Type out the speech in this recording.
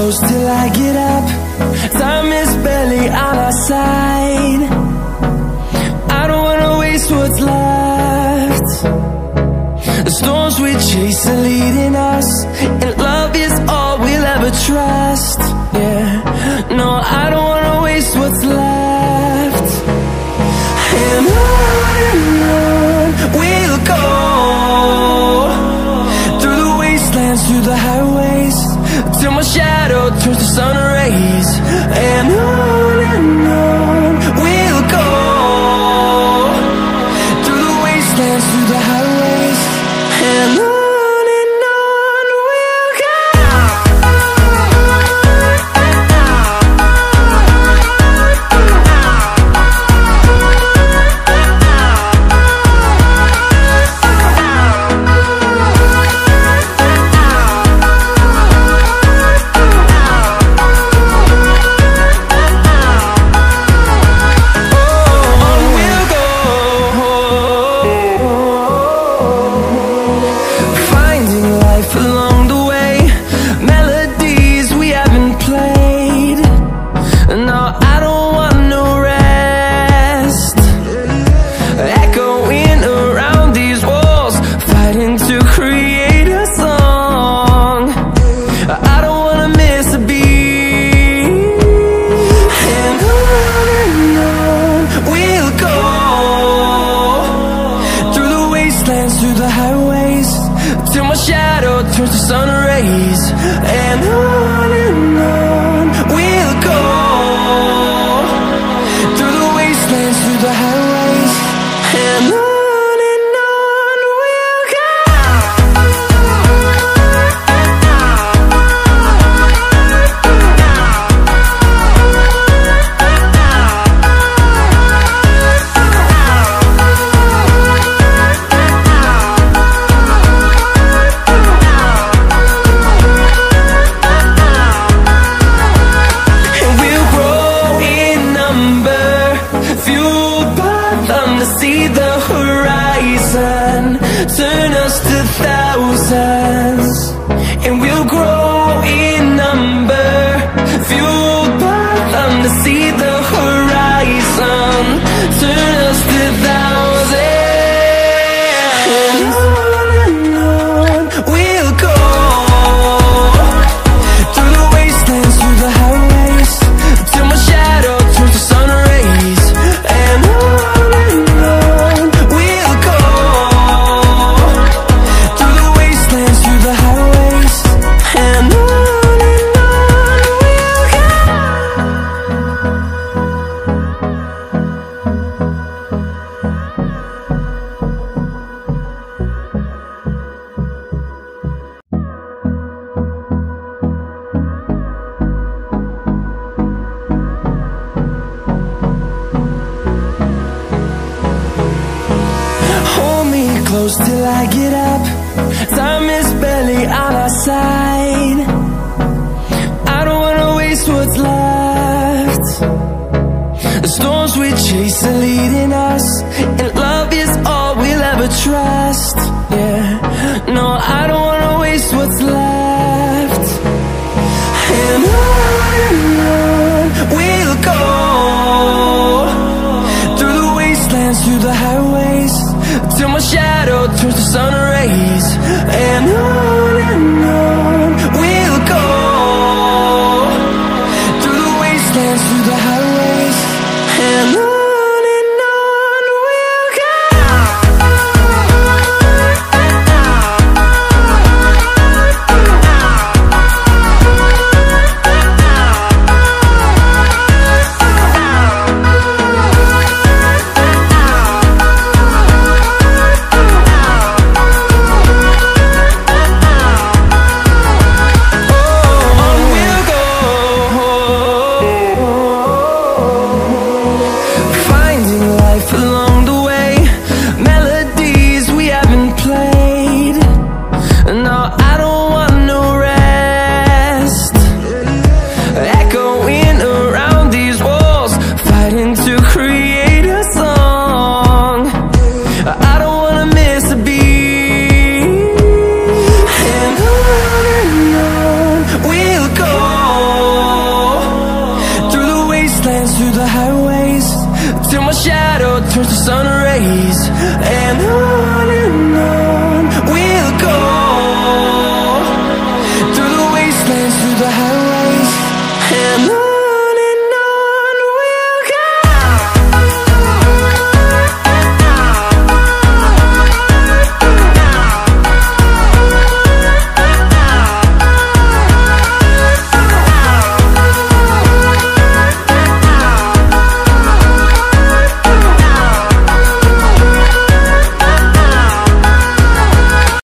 close till I get up. Time is barely on our side. I don't wanna waste what's left. The storms we chase are leading us, and love is all we'll ever trust. Yeah, no, I don't wanna waste what's left. And on we'll go, through the wastelands, through the highways, till my shadow turns to sun rays. And on we'll go, through the wastelands, through the highways, and on we'll go. Through the highways, till my shadow turns to sun rays. And on we'll go, through the wastelands, through the highways, and on we'll go. See the horizon turn us to thousands, and we'll grow in number, fueled by them. To see the horizon turn us to thousands, and on we'll go, through the wastelands, through the highways, till my shadow turns to sun rays. And close till I get up. Time is barely on our side. I don't wanna waste what's left. The storms we chase are leading us, and love is all we'll ever trust. Yeah, no, I don't wanna waste what's left. And on we'll go, through the wastelands, through the highways, till my shadow turns to sun rays. And on we'll go, through the wastelands, through the highways, and on till my shadow turns to sun rays. And on we'll go, through the wastelands, through the highways.